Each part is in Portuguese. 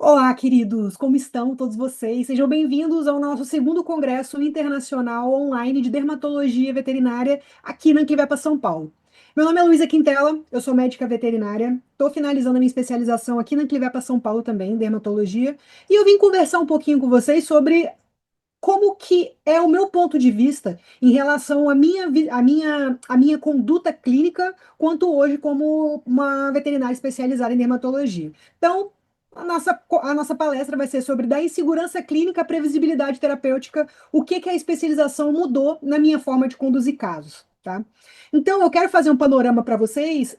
Olá, queridos, como estão todos vocês? Sejam bem-vindos ao nosso segundo Congresso Internacional Online de Dermatologia Veterinária aqui na Clivepa, São Paulo. Meu nome é Luísa Quintela, eu sou médica veterinária, estou finalizando a minha especialização aqui na Clivepa, São Paulo também, em dermatologia, e eu vim conversar um pouquinho com vocês sobre como que é o meu ponto de vista em relação à minha conduta clínica, quanto hoje como uma veterinária especializada em dermatologia. Então, a nossa palestra vai ser sobre da insegurança clínica à previsibilidade terapêutica, o que que a especialização mudou na minha forma de conduzir casos, tá? Então, eu quero fazer um panorama para vocês,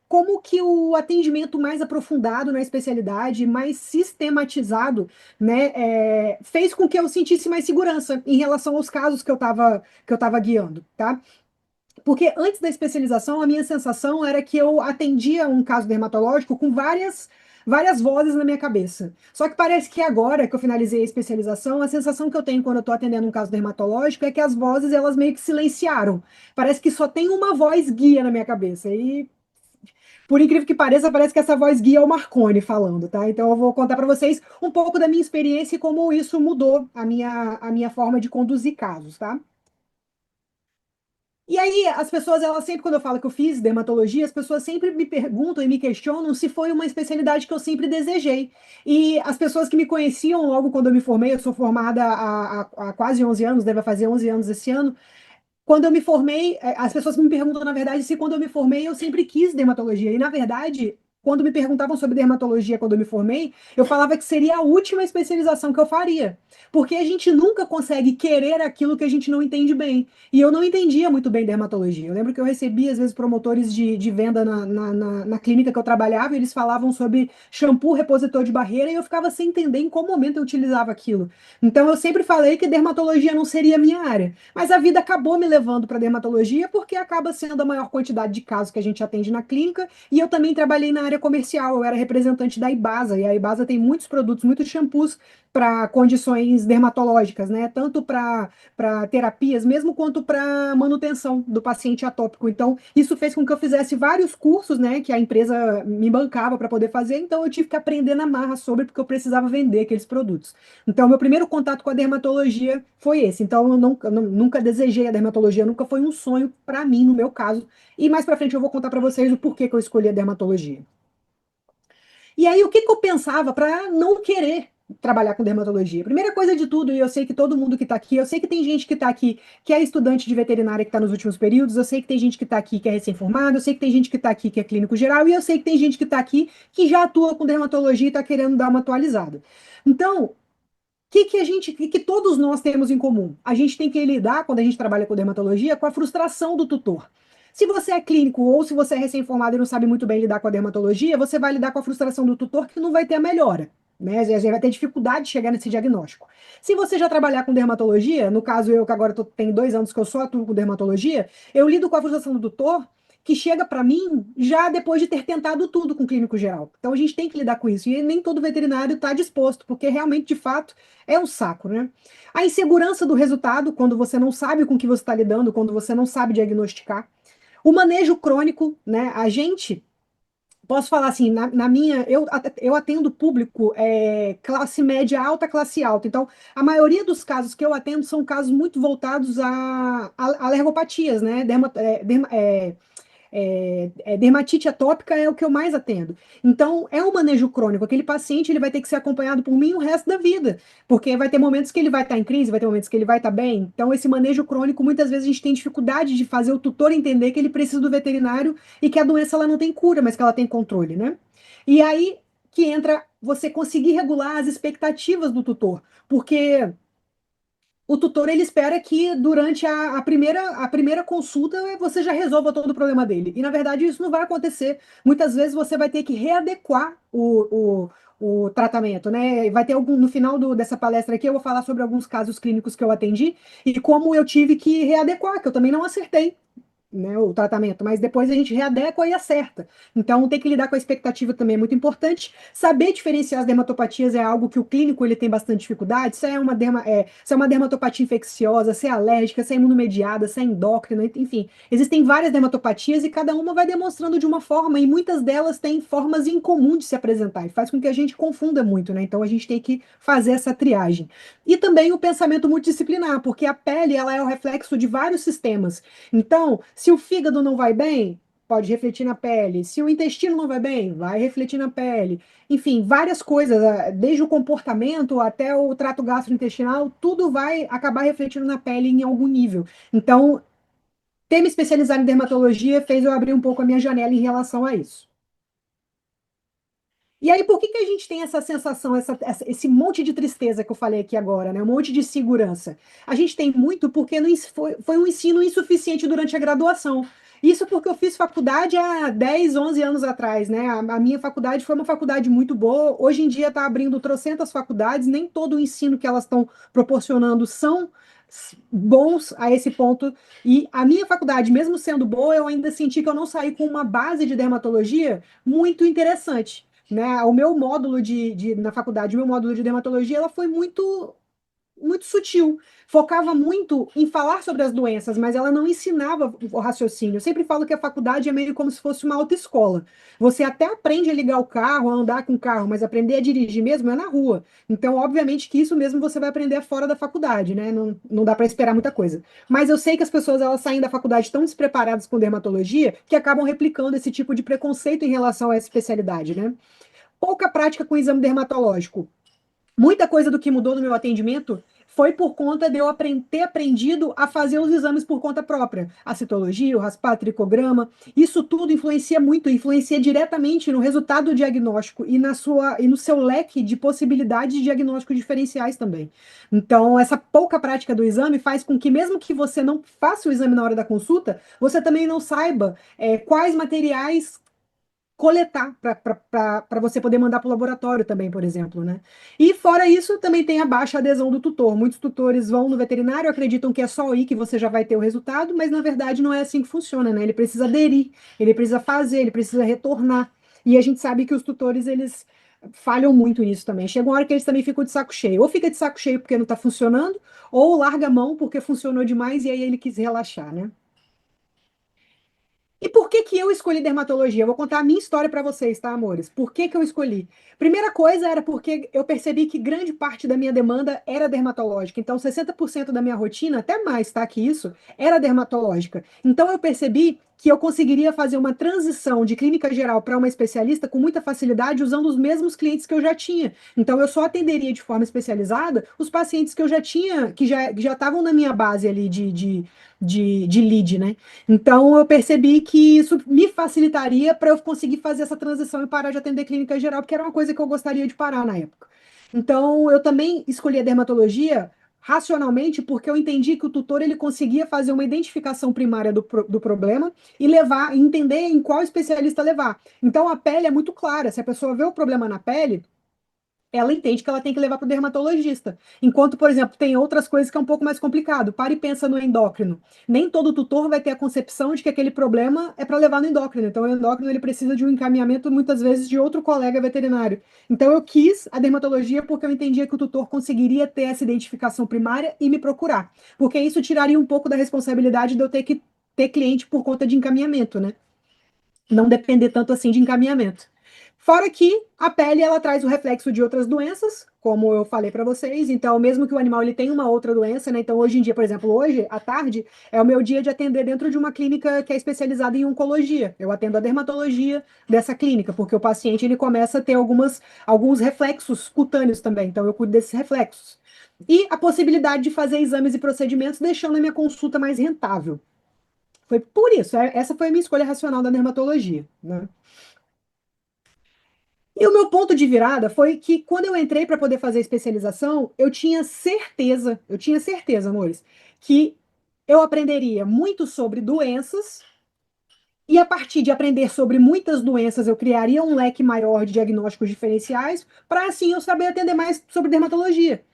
como que o atendimento mais aprofundado na especialidade, mais sistematizado, né, fez com que eu sentisse mais segurança em relação aos casos que eu tava guiando, tá? Porque antes da especialização, a minha sensação era que eu atendia um caso dermatológico com várias vozes na minha cabeça. Só que parece que agora que eu finalizei a especialização, a sensação que eu tenho quando eu estou atendendo um caso dermatológico é que as vozes elas meio que silenciaram. Parece que só tem uma voz guia na minha cabeça. E por incrível que pareça, parece que essa voz guia é o Marconi falando, tá? Então eu vou contar para vocês um pouco da minha experiência e como isso mudou a minha forma de conduzir casos, tá? E aí, as pessoas, elas sempre, quando eu falo que eu fiz dermatologia, as pessoas sempre me perguntam e me questionam se foi uma especialidade que eu sempre desejei. E as pessoas que me conheciam logo quando eu me formei, eu sou formada há quase 11 anos, deve fazer 11 anos esse ano. Quando eu me formei, as pessoas me perguntam, na verdade, se quando eu me formei eu sempre quis dermatologia. E, na verdade, quando me perguntavam sobre dermatologia quando eu me formei, eu falava que seria a última especialização que eu faria. Porque a gente nunca consegue querer aquilo que a gente não entende bem. E eu não entendia muito bem dermatologia. Eu lembro que eu recebia, às vezes, promotores de venda na clínica que eu trabalhava, e eles falavam sobre shampoo repositor de barreira, e eu ficava sem entender em qual momento eu utilizava aquilo. Então, eu sempre falei que dermatologia não seria a minha área. Mas a vida acabou me levando para dermatologia porque acaba sendo a maior quantidade de casos que a gente atende na clínica. E eu também trabalhei na área comercial, eu era representante da Ibasa, e a Ibasa tem muitos produtos, muitos shampoos para condições dermatológicas, né? Tanto para terapias, mesmo quanto para manutenção do paciente atópico. Então, isso fez com que eu fizesse vários cursos, né? Que a empresa me bancava para poder fazer, então eu tive que aprender na marra sobre, porque eu precisava vender aqueles produtos. Então, meu primeiro contato com a dermatologia foi esse. Então, eu nunca desejei a dermatologia, nunca foi um sonho para mim, no meu caso. E mais para frente eu vou contar para vocês o porquê que eu escolhi a dermatologia. E aí, o que que eu pensava para não querer trabalhar com dermatologia? Primeira coisa de tudo, e eu sei que todo mundo que está aqui, eu sei que tem gente que está aqui que é estudante de veterinária que está nos últimos períodos, eu sei que tem gente que está aqui que é recém-formado, eu sei que tem gente que está aqui que é clínico geral, e eu sei que tem gente que está aqui que já atua com dermatologia e está querendo dar uma atualizada. Então, que todos nós temos em comum? A gente tem que lidar, quando a gente trabalha com dermatologia, com a frustração do tutor. Se você é clínico ou se você é recém-formado e não sabe muito bem lidar com a dermatologia, você vai lidar com a frustração do tutor que não vai ter a melhora, né? A gente vai ter dificuldade de chegar nesse diagnóstico. Se você já trabalhar com dermatologia, no caso eu que agora tenho 2 anos que eu só atuo com dermatologia, eu lido com a frustração do tutor que chega para mim já depois de ter tentado tudo com clínico geral. Então a gente tem que lidar com isso. E nem todo veterinário está disposto, porque realmente, de fato, é um saco, né? A insegurança do resultado, quando você não sabe com o que você está lidando, quando você não sabe diagnosticar. O manejo crônico, né? A gente, posso falar assim, na minha, eu atendo público classe média alta, classe alta. Então, a maioria dos casos que eu atendo são casos muito voltados a alergopatias, né? Dermatite atópica é o que eu mais atendo. Então, é um manejo crônico. Aquele paciente ele vai ter que ser acompanhado por mim o resto da vida, porque vai ter momentos que ele vai estar em crise, vai ter momentos que ele vai estar bem. Então, esse manejo crônico, muitas vezes a gente tem dificuldade de fazer o tutor entender que ele precisa do veterinário e que a doença ela não tem cura, mas que ela tem controle, né? E aí que entra você conseguir regular as expectativas do tutor, porque o tutor ele espera que durante a primeira consulta você já resolva todo o problema dele. E na verdade isso não vai acontecer. Muitas vezes você vai ter que readequar o tratamento, né? Vai ter no final dessa palestra aqui, eu vou falar sobre alguns casos clínicos que eu atendi e como eu tive que readequar, que eu também não acertei. né, o tratamento, mas depois a gente readequa e acerta. Então, ter que lidar com a expectativa também é muito importante. Saber diferenciar as dermatopatias é algo que o clínico ele tem bastante dificuldade. Se é uma dermatopatia infecciosa, se é alérgica, se é imunomediada, se é endócrina, enfim. Existem várias dermatopatias e cada uma vai demonstrando de uma forma, e muitas delas têm formas em comum de se apresentar, e faz com que a gente confunda muito, né? Então, a gente tem que fazer essa triagem. E também o pensamento multidisciplinar, porque a pele ela é o reflexo de vários sistemas. Então, se o fígado não vai bem, pode refletir na pele. Se o intestino não vai bem, vai refletir na pele. Enfim, várias coisas, desde o comportamento até o trato gastrointestinal, tudo vai acabar refletindo na pele em algum nível. Então, ter me especializado em dermatologia fez eu abrir um pouco a minha janela em relação a isso. E aí, por que que a gente tem essa sensação, esse monte de tristeza que eu falei aqui agora, né? Um monte de segurança? A gente tem muito porque foi um ensino insuficiente durante a graduação. Isso porque eu fiz faculdade há 10, 11 anos atrás, né? A minha faculdade foi uma faculdade muito boa. Hoje em dia está abrindo trocentas faculdades, nem todo o ensino que elas estão proporcionando são bons a esse ponto. E a minha faculdade, mesmo sendo boa, eu ainda senti que eu não saí com uma base de dermatologia muito interessante, né? O meu módulo na faculdade, o meu módulo de dermatologia, ela foi muito sutil. Focava muito em falar sobre as doenças, mas ela não ensinava o raciocínio. Eu sempre falo que a faculdade é meio como se fosse uma autoescola. Você até aprende a ligar o carro, a andar com o carro, mas aprender a dirigir mesmo é na rua. Então, obviamente que isso mesmo você vai aprender fora da faculdade, né? Não, não dá para esperar muita coisa. Mas eu sei que as pessoas elas saem da faculdade tão despreparadas com dermatologia que acabam replicando esse tipo de preconceito em relação a essa especialidade, né? Pouca prática com exame dermatológico. Muita coisa do que mudou no meu atendimento foi por conta de eu ter aprendido a fazer os exames por conta própria. A citologia, o raspar, tricograma, isso tudo influencia muito, influencia diretamente no resultado do diagnóstico e no seu leque de possibilidades de diagnóstico diferenciais também. Então, essa pouca prática do exame faz com que, mesmo que você não faça o exame na hora da consulta, você também não saiba quais materiais coletar para você poder mandar para o laboratório também, por exemplo, né? E fora isso, também tem a baixa adesão do tutor. Muitos tutores vão no veterinário, acreditam que é só aí que você já vai ter o resultado, mas na verdade não é assim que funciona, né? Ele precisa aderir, ele precisa fazer, ele precisa retornar. E a gente sabe que os tutores, eles falham muito nisso também. Chega uma hora que eles também ficam de saco cheio. Ou fica de saco cheio porque não está funcionando, ou larga a mão porque funcionou demais e aí ele quis relaxar, né? E por que que eu escolhi dermatologia? Eu vou contar a minha história para vocês, tá, amores? Por que que eu escolhi? Primeira coisa era porque eu percebi que grande parte da minha demanda era dermatológica. Então, 60% da minha rotina, até mais, tá, que isso, era dermatológica. Então, eu percebi que eu conseguiria fazer uma transição de clínica geral para uma especialista com muita facilidade usando os mesmos clientes que eu já tinha. Então, eu só atenderia de forma especializada os pacientes que eu já tinha, que já estavam na minha base ali de lead, né? Então, eu percebi que isso me facilitaria para eu conseguir fazer essa transição e parar de atender clínica geral, porque era uma coisa que eu gostaria de parar na época. Então, eu também escolhi a dermatologia racionalmente porque eu entendi que o tutor ele conseguia fazer uma identificação primária do problema e levar, entender em qual especialista levar. Então, a pele é muito clara. Se a pessoa vê o problema na pele, ela entende que ela tem que levar para o dermatologista. Enquanto, por exemplo, tem outras coisas que é um pouco mais complicado. Para e pensa no endócrino. Nem todo tutor vai ter a concepção de que aquele problema é para levar no endócrino. Então, o endócrino ele precisa de um encaminhamento, muitas vezes, de outro colega veterinário. Então, eu quis a dermatologia porque eu entendia que o tutor conseguiria ter essa identificação primária e me procurar. Porque isso tiraria um pouco da responsabilidade de eu ter que ter cliente por conta de encaminhamento, né? Não depender tanto assim de encaminhamento. Fora que a pele ela traz o reflexo de outras doenças, como eu falei para vocês. Então, mesmo que o animal ele tenha uma outra doença, né? Então, hoje em dia, por exemplo, hoje à tarde é o meu dia de atender dentro de uma clínica que é especializada em oncologia. Eu atendo a dermatologia dessa clínica, porque o paciente ele começa a ter alguns reflexos cutâneos também. Então, eu cuido desses reflexos. E a possibilidade de fazer exames e procedimentos, deixando a minha consulta mais rentável. Foi por isso, essa foi a minha escolha racional da dermatologia, né? E o meu ponto de virada foi que quando eu entrei para poder fazer a especialização, eu tinha certeza, amores, que eu aprenderia muito sobre doenças e a partir de aprender sobre muitas doenças, eu criaria um leque maior de diagnósticos diferenciais para assim eu saber atender mais sobre dermatologia.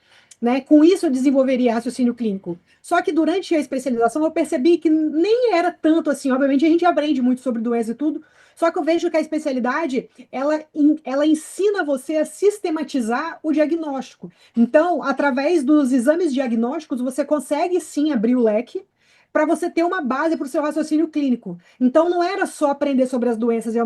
né? Com isso eu desenvolveria raciocínio clínico. Só que durante a especialização eu percebi que nem era tanto assim. Obviamente a gente aprende muito sobre doença e tudo, só que eu vejo que a especialidade ela ensina você a sistematizar o diagnóstico. Então, através dos exames diagnósticos, você consegue sim abrir o leque para você ter uma base para o seu raciocínio clínico. Então, não era só aprender sobre as doenças e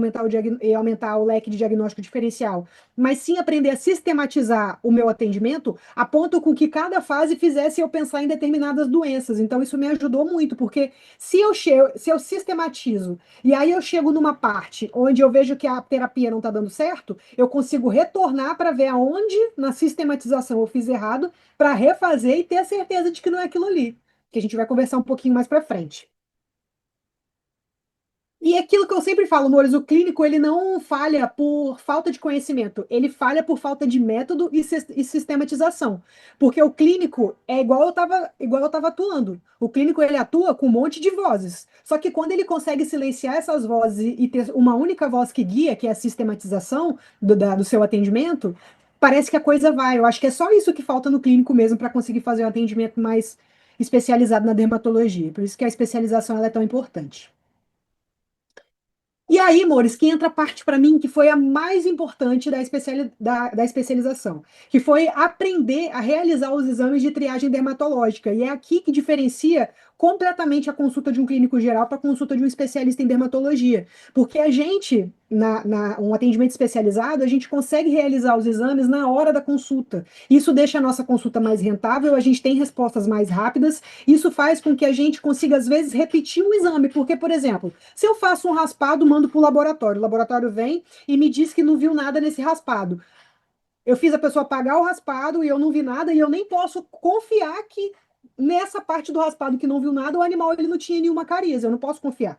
aumentar o leque de diagnóstico diferencial, mas sim aprender a sistematizar o meu atendimento a ponto com que cada fase fizesse eu pensar em determinadas doenças. Então, isso me ajudou muito, porque se eu sistematizo e aí eu chego numa parte onde eu vejo que a terapia não está dando certo, eu consigo retornar para ver aonde na sistematização eu fiz errado, para refazer e ter a certeza de que não é aquilo ali, que a gente vai conversar um pouquinho mais para frente. E aquilo que eu sempre falo, Mores, o clínico ele não falha por falta de conhecimento, ele falha por falta de método e sistematização. Porque o clínico é igual eu tava atuando. O clínico ele atua com um monte de vozes. Só que quando ele consegue silenciar essas vozes e ter uma única voz que guia, que é a sistematização do seu atendimento, parece que a coisa vai. Eu acho que é só isso que falta no clínico mesmo para conseguir fazer um atendimento mais especializado na dermatologia. Por isso que a especialização ela é tão importante. E aí, Mores, que entra a parte para mim que foi a mais importante da especialização, que foi aprender a realizar os exames de triagem dermatológica. E é aqui que diferencia completamente a consulta de um clínico geral para a consulta de um especialista em dermatologia. Porque a gente, um atendimento especializado, a gente consegue realizar os exames na hora da consulta. Isso deixa a nossa consulta mais rentável, a gente tem respostas mais rápidas, isso faz com que a gente consiga, às vezes, repetir um exame. Porque, por exemplo, se eu faço um raspado, mando para o laboratório vem e me diz que não viu nada nesse raspado. Eu fiz a pessoa pagar o raspado e eu não vi nada, e eu nem posso confiar que nessa parte do raspado que não viu nada, o animal ele não tinha nenhuma cariza, eu não posso confiar.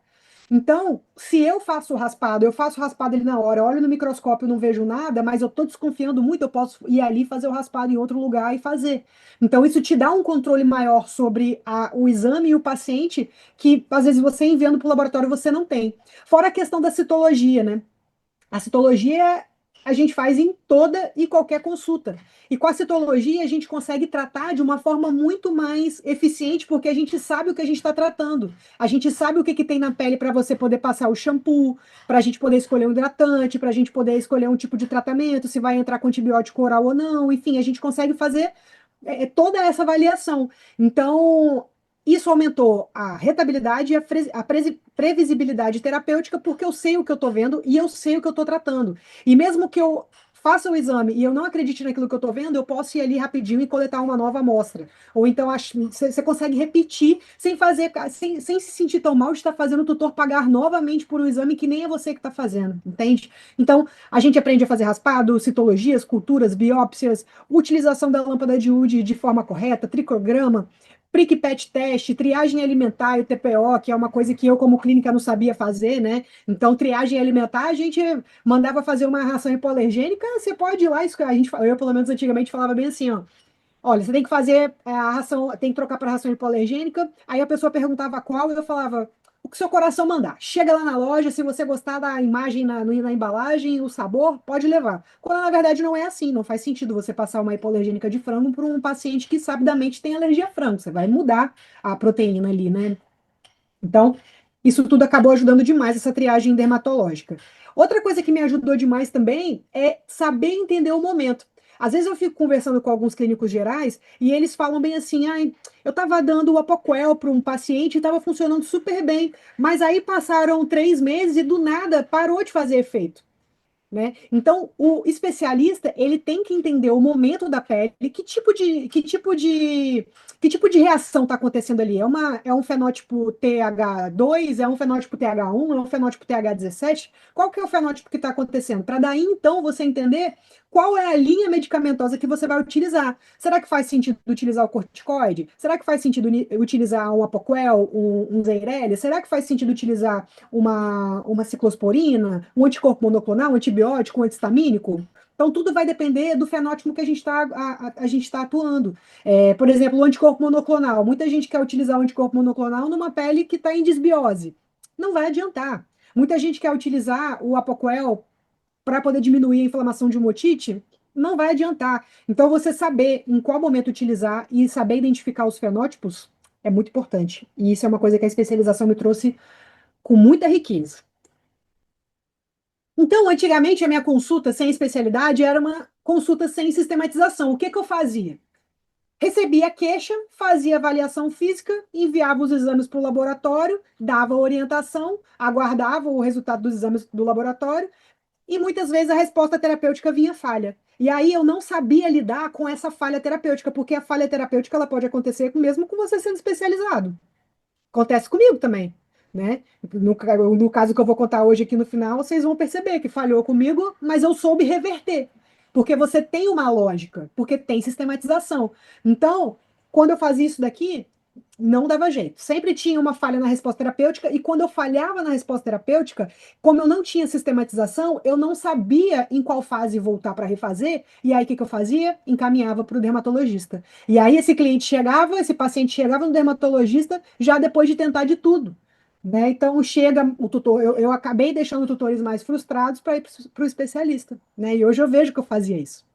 Então, se eu faço o raspado, eu faço o raspado ali na hora, olho no microscópio, não vejo nada, mas eu estou desconfiando muito, eu posso ir ali fazer o raspado em outro lugar e fazer. Então, isso te dá um controle maior sobre o exame e o paciente, que às vezes você enviando para o laboratório você não tem. Fora a questão da citologia, né? A citologia a gente faz em toda e qualquer consulta. E com a citologia a gente consegue tratar de uma forma muito mais eficiente, porque a gente sabe o que a gente está tratando. A gente sabe o que, que tem na pele para você poder passar o shampoo, para a gente poder escolher um hidratante, para a gente poder escolher um tipo de tratamento, se vai entrar com antibiótico oral ou não. Enfim, a gente consegue fazer toda essa avaliação. Então, isso aumentou a rentabilidade e previsibilidade terapêutica, porque eu sei o que eu estou vendo e eu sei o que eu estou tratando. E mesmo que eu faça o exame e eu não acredite naquilo que eu estou vendo, eu posso ir ali rapidinho e coletar uma nova amostra. Ou então você consegue repetir sem fazer, sem se sentir tão mal de estar fazendo o tutor pagar novamente por um exame que nem é você que está fazendo, entende? Então, a gente aprende a fazer raspado, citologias, culturas, biópsias, utilização da lâmpada de Wood de forma correta, tricograma, prick-pet teste, triagem alimentar e o TPO, que é uma coisa que eu, como clínica, não sabia fazer, né? Então, triagem alimentar, a gente mandava fazer uma ração hipoalergênica, você pode ir lá, eu, pelo menos, antigamente falava bem assim, ó. Olha, você tem que fazer a ração, tem que trocar para ração hipoalergênica. Aí a pessoa perguntava qual, e eu falava o que seu coração mandar. Chega lá na loja, se você gostar da imagem na embalagem, o sabor, pode levar. Quando na verdade não é assim, não faz sentido você passar uma hipoalergênica de frango para um paciente que sabidamente tem alergia a frango. Você vai mudar a proteína ali, né? Então, isso tudo acabou ajudando demais essa triagem dermatológica. Outra coisa que me ajudou demais também é saber entender o momento. Às vezes eu fico conversando com alguns clínicos gerais e eles falam bem assim: ah, eu estava dando o Apoquel para um paciente e estava funcionando super bem, mas aí passaram 3 meses e do nada parou de fazer efeito, né? Então, o especialista, ele tem que entender o momento da pele, que tipo de reação está acontecendo ali. É um fenótipo TH2, é um fenótipo TH1, é um fenótipo TH17? Qual que é o fenótipo que está acontecendo? Para daí, então, você entender qual é a linha medicamentosa que você vai utilizar. Será que faz sentido utilizar o corticoide? Será que faz sentido utilizar um Apoquel, um Zeirelli? Será que faz sentido utilizar uma ciclosporina, um anticorpo monoclonal, um antibiótico, um antistamínico? Então, tudo vai depender do fenótipo que a gente tá atuando. Por exemplo, o anticorpo monoclonal. Muita gente quer utilizar o anticorpo monoclonal numa pele que está em desbiose. Não vai adiantar. Muita gente quer utilizar o Apoquel para poder diminuir a inflamação de uma otite. não vai adiantar. Então, você saber em qual momento utilizar e saber identificar os fenótipos é muito importante. E isso é uma coisa que a especialização me trouxe com muita riqueza. Então, antigamente, a minha consulta sem especialidade era uma consulta sem sistematização. O que que eu fazia? Recebia a queixa, fazia avaliação física, enviava os exames para o laboratório, dava orientação, aguardava o resultado dos exames do laboratório e muitas vezes a resposta terapêutica vinha falha. E aí eu não sabia lidar com essa falha terapêutica, porque a falha terapêutica ela pode acontecer mesmo com você sendo especializado. Acontece comigo também, né? No caso que eu vou contar hoje aqui no final, vocês vão perceber que falhou comigo, mas eu soube reverter. Porque você tem uma lógica, porque tem sistematização. Então, quando eu fazia isso daqui, não dava jeito. Sempre tinha uma falha na resposta terapêutica, e quando eu falhava na resposta terapêutica, como eu não tinha sistematização, eu não sabia em qual fase voltar para refazer, e aí o que que eu fazia? Encaminhava para o dermatologista. E aí esse cliente chegava, esse paciente chegava no dermatologista já depois de tentar de tudo. Né? Então chega o tutor, eu acabei deixando tutores mais frustrados para ir para o especialista. Né? E hoje eu vejo que eu fazia isso.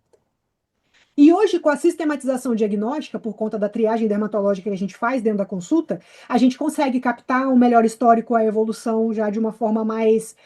E hoje, com a sistematização diagnóstica, por conta da triagem dermatológica que a gente faz dentro da consulta, a gente consegue captar um melhor histórico, a evolução já de uma forma mais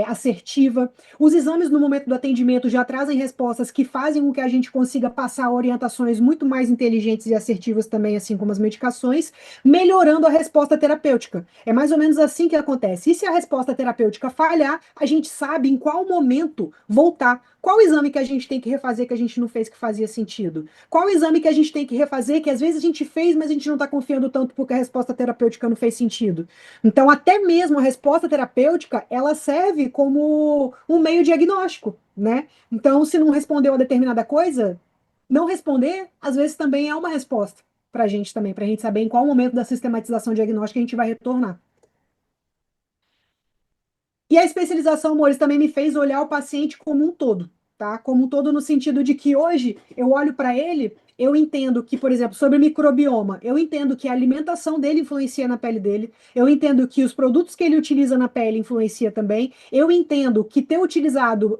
assertiva. Os exames no momento do atendimento já trazem respostas que fazem com que a gente consiga passar orientações muito mais inteligentes e assertivas também, assim como as medicações, melhorando a resposta terapêutica. É mais ou menos assim que acontece. E se a resposta terapêutica falhar, a gente sabe em qual momento voltar. Qual exame que a gente tem que refazer que a gente não fez que fazia sentido? Qual exame que a gente tem que refazer que às vezes a gente fez, mas a gente não está confiando tanto porque a resposta terapêutica não fez sentido? Então, até mesmo a resposta terapêutica, ela serve como um meio diagnóstico, né? Então, se não respondeu a determinada coisa, não responder, às vezes também é uma resposta para a gente também, para a gente saber em qual momento da sistematização diagnóstica a gente vai retornar. E a especialização, amores, também me fez olhar o paciente como um todo, tá? Como um todo no sentido de que hoje eu olho para ele, eu entendo que, por exemplo, sobre microbioma, eu entendo que a alimentação dele influencia na pele dele, eu entendo que os produtos que ele utiliza na pele influencia também, eu entendo que ter utilizado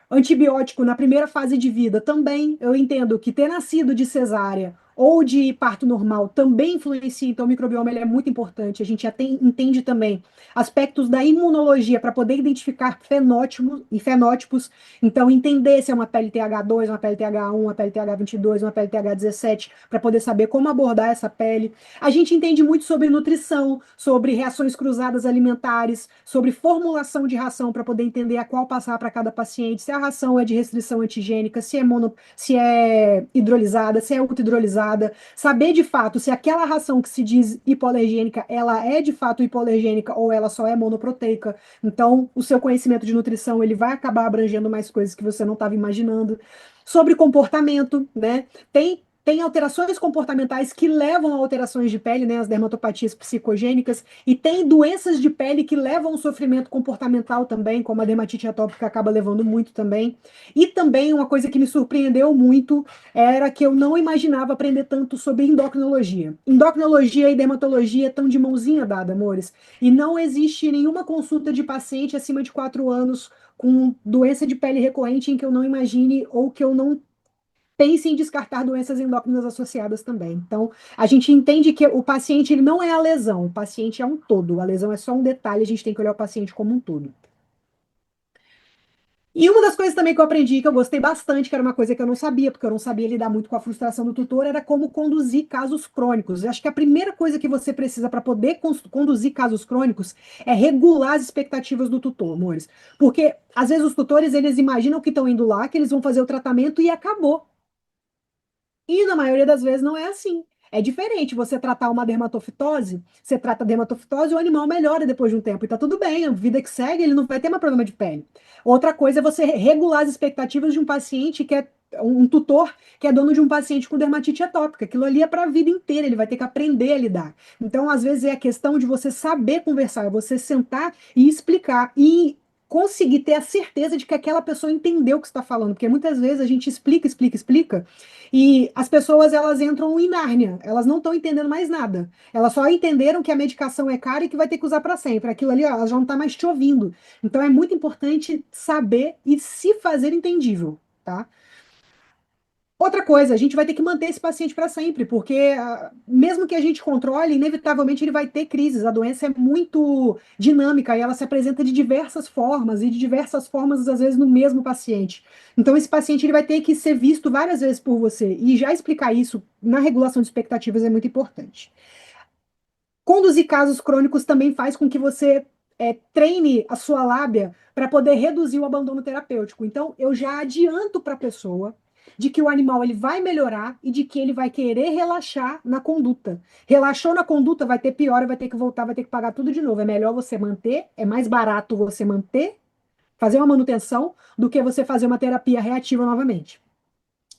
antibiótico na primeira fase de vida também, eu entendo que ter nascido de cesárea ou de parto normal também influencia, então o microbioma ele é muito importante. A gente já entende também aspectos da imunologia para poder identificar fenótipos e fenótipos, então entender se é uma pele TH2, uma pele TH1, uma pele TH22, uma pele TH17, para poder saber como abordar essa pele. A gente entende muito sobre nutrição, sobre reações cruzadas alimentares, sobre formulação de ração para poder entender a qual passar para cada paciente, se a ração é de restrição antigênica, se é hidrolisada, se é ultra-hidrolisada, saber de fato se aquela ração que se diz hipoalergênica, ela é de fato hipoalergênica ou ela só é monoproteica. Então, o seu conhecimento de nutrição, ele vai acabar abrangendo mais coisas que você não estava imaginando. Sobre comportamento, né? Tem alterações comportamentais que levam a alterações de pele, né, as dermatopatias psicogênicas, e tem doenças de pele que levam ao sofrimento comportamental também, como a dermatite atópica acaba levando muito também. E também uma coisa que me surpreendeu muito era que eu não imaginava aprender tanto sobre endocrinologia. Endocrinologia e dermatologia estão de mãozinha dada, amores, e não existe nenhuma consulta de paciente acima de 4 anos com doença de pele recorrente em que eu não imagine ou que eu não pense em descartar doenças endócrinas associadas também. Então, a gente entende que o paciente ele não é a lesão, o paciente é um todo. A lesão é só um detalhe, a gente tem que olhar o paciente como um todo. E uma das coisas também que eu aprendi, que eu gostei bastante, que era uma coisa que eu não sabia, porque eu não sabia lidar muito com a frustração do tutor, era como conduzir casos crônicos. Eu acho que a primeira coisa que você precisa para poder conduzir casos crônicos é regular as expectativas do tutor, amores. Porque às vezes os tutores, eles imaginam que estão indo lá, que eles vão fazer o tratamento e acabou. E na maioria das vezes não é assim. É diferente você tratar uma dermatofitose, você trata a dermatofitose e o animal melhora depois de um tempo. E tá tudo bem, a vida que segue, ele não vai ter mais problema de pele. Outra coisa é você regular as expectativas de um paciente que é um tutor que é dono de um paciente com dermatite atópica. Aquilo ali é para a vida inteira, ele vai ter que aprender a lidar. Então, às vezes, é a questão de você saber conversar, é você sentar e explicar. E conseguir ter a certeza de que aquela pessoa entendeu o que está falando, porque muitas vezes a gente explica, explica, explica, e as pessoas elas entram em Nárnia, elas não estão entendendo mais nada. Elas só entenderam que a medicação é cara e que vai ter que usar para sempre. Aquilo ali, ó, ela já não está mais te ouvindo. Então é muito importante saber e se fazer entendível. tá? Outra coisa, a gente vai ter que manter esse paciente para sempre, porque mesmo que a gente controle, inevitavelmente ele vai ter crises. A doença é muito dinâmica e ela se apresenta de diversas formas, e de diversas formas, às vezes, no mesmo paciente. Então, esse paciente ele vai ter que ser visto várias vezes por você. E já explicar isso na regulação de expectativas é muito importante. Conduzir casos crônicos também faz com que você treine a sua lábia para poder reduzir o abandono terapêutico. Então, eu já adianto para a pessoa de que o animal ele vai melhorar e de que ele vai querer relaxar na conduta. Relaxou na conduta, vai ter piora, vai ter que voltar, vai ter que pagar tudo de novo. É melhor você manter, é mais barato você manter, fazer uma manutenção, do que você fazer uma terapia reativa novamente.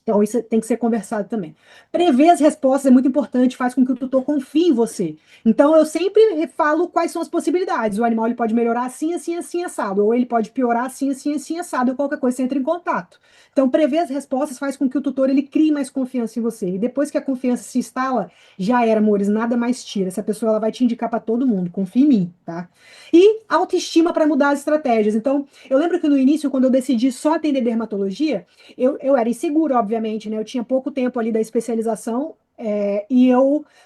Então, isso tem que ser conversado também. Prever as respostas é muito importante, faz com que o tutor confie em você. Então, eu sempre falo quais são as possibilidades. O animal ele pode melhorar assim, assim, assim, assado. Ou ele pode piorar assim, assim, assim, assado. Ou qualquer coisa, você entra em contato. Então, prever as respostas faz com que o tutor ele crie mais confiança em você. E depois que a confiança se instala, já era, amores, nada mais tira. Essa pessoa ela vai te indicar para todo mundo. Confia em mim, tá? E autoestima para mudar as estratégias. Então, eu lembro que no início, quando eu decidi só atender dermatologia, eu era insegura, obviamente, né? Eu tinha pouco tempo ali da especialização, e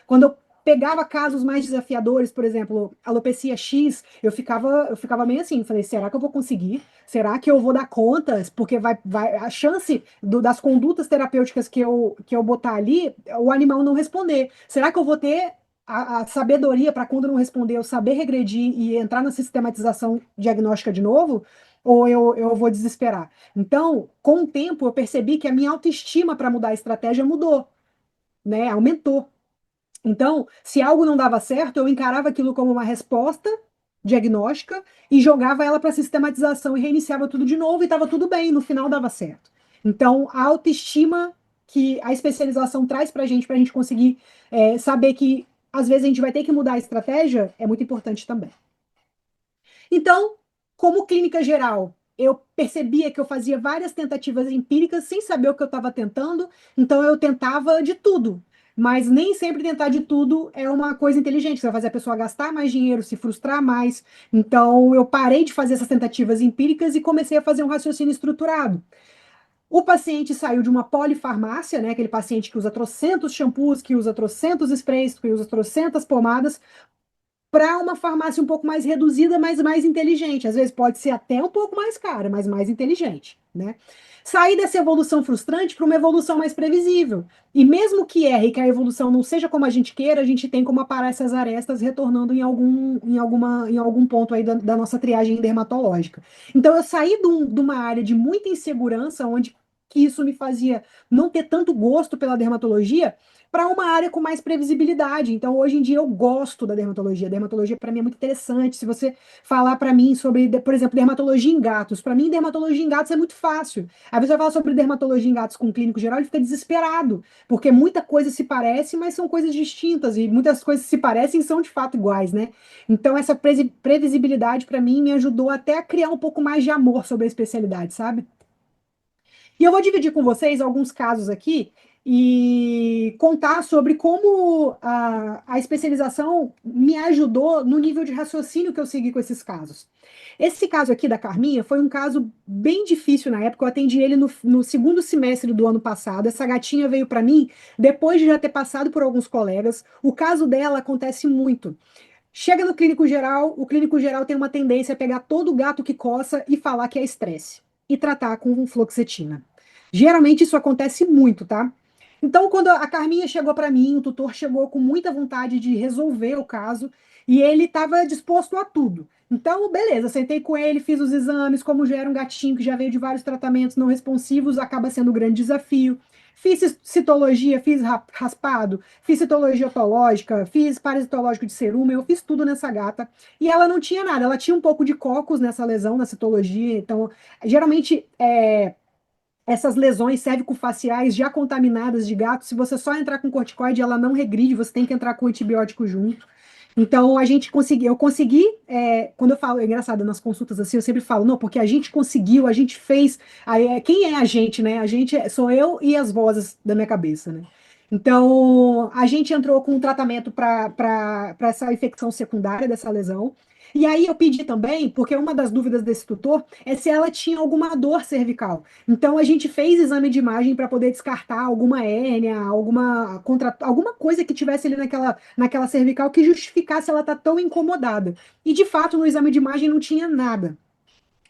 quando eu pegava casos mais desafiadores, por exemplo, alopecia X, eu ficava meio assim, falei, será que eu vou conseguir? Será que eu vou dar conta? Porque a chance das condutas terapêuticas que eu botar ali, o animal não responder. Será que eu vou ter a sabedoria para quando não responder, eu saber regredir e entrar na sistematização diagnóstica de novo? Ou eu vou desesperar? Então, com o tempo, eu percebi que a minha autoestima para mudar a estratégia mudou, né? Aumentou. Então, se algo não dava certo, eu encarava aquilo como uma resposta diagnóstica e jogava ela para sistematização e reiniciava tudo de novo e estava tudo bem, no final dava certo. Então, a autoestima que a especialização traz para a gente conseguir saber que às vezes a gente vai ter que mudar a estratégia, é muito importante também. Então, como clínica geral, eu percebia que eu fazia várias tentativas empíricas sem saber o que eu estava tentando, então eu tentava de tudo. Mas nem sempre tentar de tudo é uma coisa inteligente, você vai fazer a pessoa gastar mais dinheiro, se frustrar mais. Então eu parei de fazer essas tentativas empíricas e comecei a fazer um raciocínio estruturado. O paciente saiu de uma polifarmácia, né, aquele paciente que usa trocentos shampoos, que usa trocentos sprays, que usa trocentas pomadas, para uma farmácia um pouco mais reduzida, mas mais inteligente. Às vezes pode ser até um pouco mais cara, mas mais inteligente, né? Sair dessa evolução frustrante para uma evolução mais previsível. E mesmo que erre, que a evolução não seja como a gente queira, a gente tem como aparar essas arestas retornando em algum ponto aí da nossa triagem dermatológica. Então eu saí de uma área de muita insegurança, onde que isso me fazia não ter tanto gosto pela dermatologia, para uma área com mais previsibilidade. Então, hoje em dia, eu gosto da dermatologia. A dermatologia, para mim, é muito interessante. Se você falar para mim sobre, por exemplo, dermatologia em gatos, para mim, dermatologia em gatos é muito fácil. Aí você vai falar sobre dermatologia em gatos com um clínico geral, ele fica desesperado, porque muita coisa se parece, mas são coisas distintas, e muitas coisas que se parecem são de fato iguais, né? Então, essa previsibilidade, para mim, me ajudou até a criar um pouco mais de amor sobre a especialidade, sabe? E eu vou dividir com vocês alguns casos aqui e contar sobre como a especialização me ajudou no nível de raciocínio que eu segui com esses casos. Esse caso aqui da Carminha foi um caso bem difícil na época. Eu atendi ele no segundo semestre do ano passado. Essa gatinha veio para mim depois de já ter passado por alguns colegas. O caso dela acontece muito. Chega no clínico geral, o clínico geral tem uma tendência a pegar todo gato que coça e falar que é estresse e tratar com fluoxetina. Geralmente isso acontece muito, tá? Então, quando a Carminha chegou para mim, o tutor chegou com muita vontade de resolver o caso e ele estava disposto a tudo. Então, beleza, sentei com ele, fiz os exames, como já era um gatinho que já veio de vários tratamentos não responsivos, acaba sendo um grande desafio. Fiz citologia, fiz raspado, fiz citologia otológica, fiz parasitológico de cerume, eu fiz tudo nessa gata. E ela não tinha nada, ela tinha um pouco de cocos nessa lesão, na citologia. Então, geralmente, essas lesões cérvico-faciais já contaminadas de gato, se você só entrar com corticoide, ela não regride, você tem que entrar com antibiótico junto. Então, eu consegui, quando eu falo, é engraçado, nas consultas assim, eu sempre falo, não, porque a gente conseguiu, a gente fez, quem é a gente, né? A gente sou eu e as vozes da minha cabeça, né? Então, a gente entrou com um tratamento para essa infecção secundária dessa lesão. E aí eu pedi também, porque uma das dúvidas desse tutor é se ela tinha alguma dor cervical. Então a gente fez exame de imagem para poder descartar alguma hérnia, alguma coisa que tivesse ali naquela cervical que justificasse ela estar tão incomodada. E de fato no exame de imagem não tinha nada.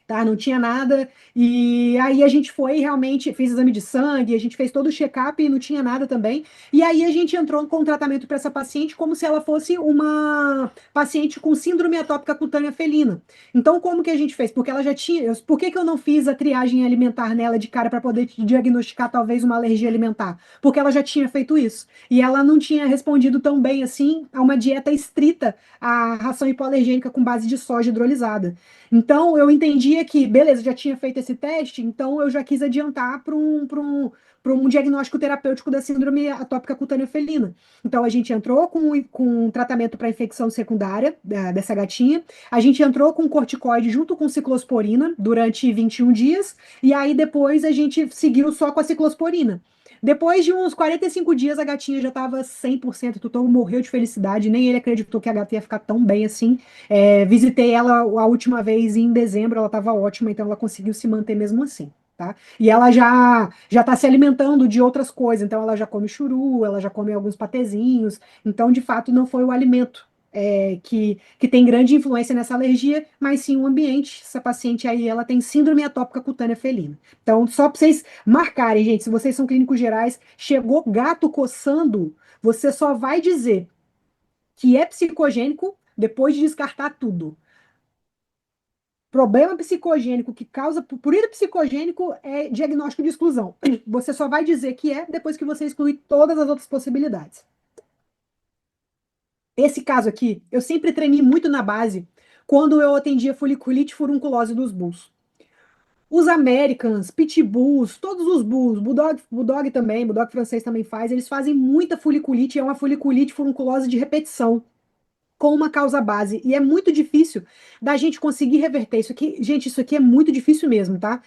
Tá? Não tinha nada. E aí a gente foi realmente, fez exame de sangue, a gente fez todo o check-up e não tinha nada também. E aí a gente entrou com tratamento para essa paciente como se ela fosse uma paciente com síndrome atópica cutânea felina. Então, como que a gente fez? Porque ela já tinha. Por que que eu não fiz a triagem alimentar nela de cara para poder diagnosticar talvez uma alergia alimentar? Porque ela já tinha feito isso. E ela não tinha respondido tão bem assim a uma dieta estrita à ração hipoalergênica com base de soja hidrolisada. Então, eu entendia que, beleza, já tinha feito esse teste, então eu já quis adiantar para um diagnóstico terapêutico da síndrome atópica cutânea felina. Então, a gente entrou com um tratamento para infecção secundária dessa gatinha, a gente entrou com corticoide junto com ciclosporina durante 21 dias, e aí depois a gente seguiu só com a ciclosporina. Depois de uns 45 dias, a gatinha já estava 100%, o tutor morreu de felicidade, nem ele acreditou que a gata ia ficar tão bem assim. Visitei ela a última vez em dezembro, ela estava ótima, então ela conseguiu se manter mesmo assim, tá? E ela já está se alimentando de outras coisas, então ela já come churu, ela já come alguns patezinhos, então de fato não foi o alimento que tem grande influência nessa alergia, mas sim o ambiente. Essa paciente aí, ela tem síndrome atópica cutânea felina. Então, só para vocês marcarem, gente, se vocês são clínicos gerais, chegou gato coçando, você só vai dizer que é psicogênico depois de descartar tudo. Problema psicogênico que causa prurido psicogênico é diagnóstico de exclusão. Você só vai dizer que é depois que você excluir todas as outras possibilidades. Esse caso aqui, eu sempre treinei muito na base quando eu atendia foliculite furunculose dos bulls. Os Americans, Pitbulls, todos os Bulls, Bulldog também, Bulldog francês também faz, eles fazem muita foliculite, é uma foliculite furunculose de repetição, com uma causa base. E é muito difícil da gente conseguir reverter isso aqui. Gente, isso aqui é muito difícil mesmo, tá?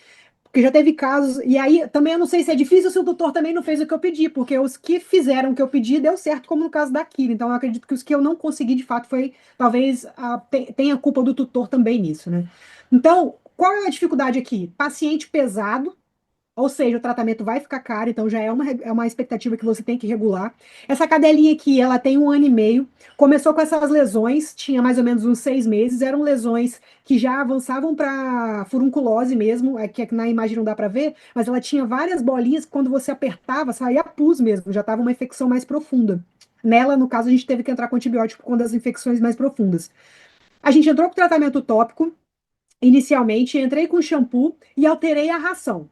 Porque já teve casos, e aí também eu não sei se é difícil se o tutor também não fez o que eu pedi, porque os que fizeram o que eu pedi deu certo, como no caso da Kira. Então eu acredito que os que eu não consegui de fato foi, talvez, tenha culpa do tutor também nisso, né? Então, qual é a dificuldade aqui? Paciente pesado, ou seja, o tratamento vai ficar caro, então já é uma expectativa que você tem que regular. Essa cadelinha aqui, ela tem 1 ano e meio, começou com essas lesões, tinha mais ou menos uns 6 meses, eram lesões que já avançavam para furunculose mesmo, que na imagem não dá para ver, mas ela tinha várias bolinhas que quando você apertava, saía pus mesmo, já estava uma infecção mais profunda. Nela, no caso, a gente teve que entrar com antibiótico quando as infecções mais profundas. A gente entrou com tratamento tópico, inicialmente, entrei com shampoo e alterei a ração,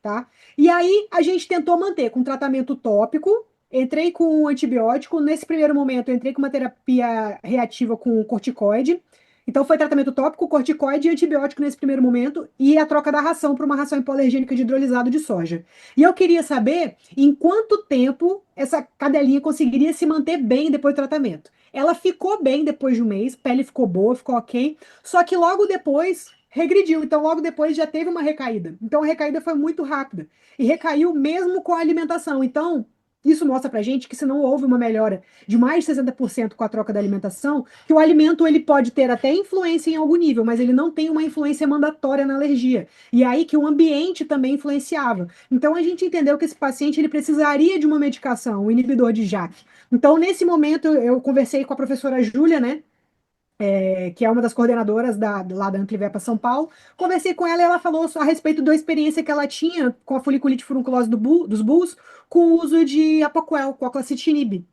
tá? E aí a gente tentou manter com tratamento tópico, entrei com antibiótico, nesse primeiro momento eu entrei com uma terapia reativa com corticoide, então foi tratamento tópico, corticoide e antibiótico nesse primeiro momento, e a troca da ração para uma ração hipoalergênica de hidrolisado de soja. E eu queria saber em quanto tempo essa cadelinha conseguiria se manter bem depois do tratamento. Ela ficou bem depois de um mês, pele ficou boa, ficou ok, só que logo depois regrediu, então logo depois já teve uma recaída. Então a recaída foi muito rápida e recaiu mesmo com a alimentação. Então, isso mostra pra gente que se não houve uma melhora de mais de 60% com a troca da alimentação, que o alimento ele pode ter até influência em algum nível, mas ele não tem uma influência mandatória na alergia. E aí que o ambiente também influenciava. Então a gente entendeu que esse paciente ele precisaria de uma medicação, um inibidor de JAK. Então, nesse momento, eu conversei com a professora Júlia, né? Que é uma das coordenadoras lá da Amplivepa São Paulo. Conversei com ela e ela falou a respeito da experiência que ela tinha com a foliculite furunculose dos bulls com o uso de Apoquel, com a clacitinib.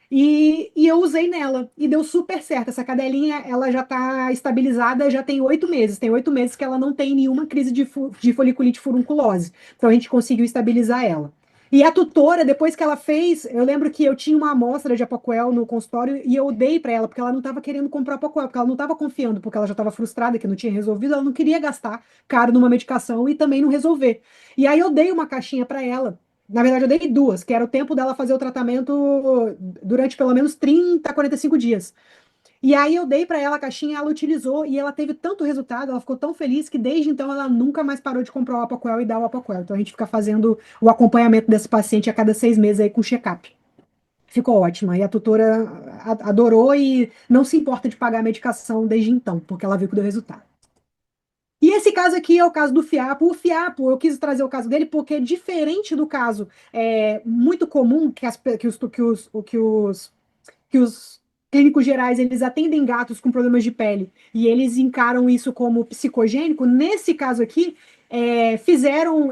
E eu usei nela e deu super certo. Essa cadelinha, ela já está estabilizada, já tem 8 meses. Tem 8 meses que ela não tem nenhuma crise de foliculite furunculose. Então a gente conseguiu estabilizar ela. E a tutora, depois que ela fez, eu lembro que eu tinha uma amostra de Apoquel no consultório e eu dei para ela, porque ela não estava querendo comprar Apoquel, porque ela não estava confiando, porque ela já estava frustrada que não tinha resolvido, ela não queria gastar caro numa medicação e também não resolver. E aí eu dei uma caixinha para ela. Na verdade, eu dei duas, que era o tempo dela fazer o tratamento durante pelo menos 30, 45 dias. E aí eu dei para ela a caixinha, ela utilizou e ela teve tanto resultado, ela ficou tão feliz que desde então ela nunca mais parou de comprar o Apoquel e dar o Apoquel. Então a gente fica fazendo o acompanhamento desse paciente a cada 6 meses aí com check-up. Ficou ótima. E a tutora adorou e não se importa de pagar a medicação desde então, porque ela viu que deu resultado. E esse caso aqui é o caso do fiapo. O fiapo, eu quis trazer o caso dele porque, diferente do caso muito comum que os clínicos gerais eles atendem gatos com problemas de pele e eles encaram isso como psicogênico, nesse caso aqui, fizeram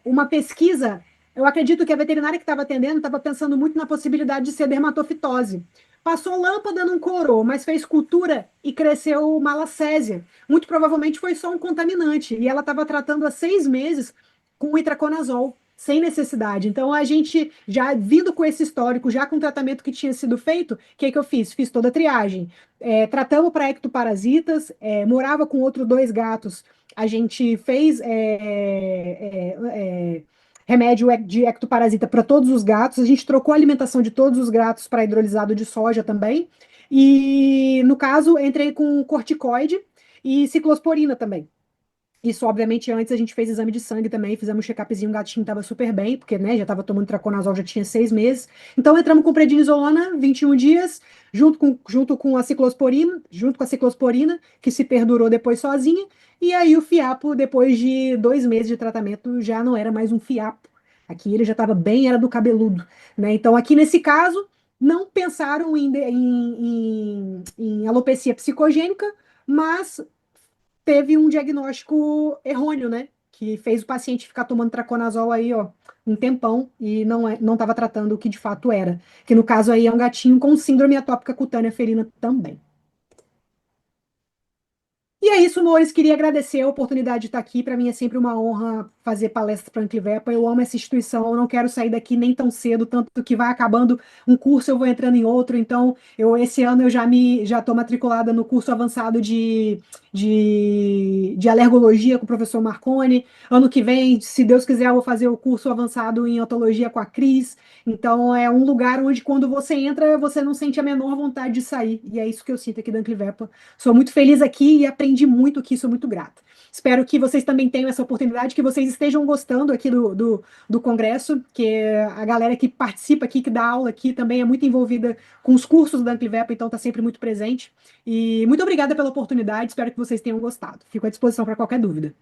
uma pesquisa. Eu acredito que a veterinária que estava atendendo estava pensando muito na possibilidade de ser dermatofitose. Passou lâmpada, não corou, mas fez cultura e cresceu malacésia. Muito provavelmente foi só um contaminante. E ela estava tratando há 6 meses com itraconazol, sem necessidade. Então, a gente, já vindo com esse histórico, já com o tratamento que tinha sido feito, o que que eu fiz? Fiz toda a triagem. Tratamos para ectoparasitas, morava com outros 2 gatos, a gente fez remédio de ectoparasita para todos os gatos, a gente trocou a alimentação de todos os gatos para hidrolisado de soja também, e no caso, entrei com corticoide e ciclosporina também. Isso, obviamente, antes a gente fez exame de sangue também, fizemos um check-upzinho, o gatinho estava super bem, porque, né, já estava tomando traconazol, já tinha 6 meses. Então, entramos com prednisolona, 21 dias, junto com a ciclosporina, que se perdurou depois sozinha, e aí o fiapo, depois de 2 meses de tratamento, já não era mais um fiapo. Aqui ele já estava bem, era do cabeludo, né? Então, aqui nesse caso, não pensaram em alopecia psicogênica, mas teve um diagnóstico errôneo, né? Que fez o paciente ficar tomando traconazol aí, ó, um tempão e não estava tratando o que de fato era. Que no caso aí é um gatinho com síndrome atópica cutânea felina também. E é isso, amores. Queria agradecer a oportunidade de estar aqui. Para mim é sempre uma honra fazer palestra para a Anclivepa. Eu amo essa instituição. Eu não quero sair daqui nem tão cedo, tanto que vai acabando um curso, eu vou entrando em outro. Então, esse ano eu já estou matriculada no curso avançado de alergologia com o professor Marconi. Ano que vem, se Deus quiser, eu vou fazer o curso avançado em otologia com a Cris. Então, é um lugar onde, quando você entra, você não sente a menor vontade de sair. E é isso que eu sinto aqui da Anclivepa. Sou muito feliz aqui e aprendi muito aqui, sou muito grata. Espero que vocês também tenham essa oportunidade, que vocês estejam gostando aqui do congresso, que a galera que participa aqui, que dá aula aqui, também é muito envolvida com os cursos da Anclivepa, então está sempre muito presente. E muito obrigada pela oportunidade, espero que vocês tenham gostado. Fico à disposição para qualquer dúvida.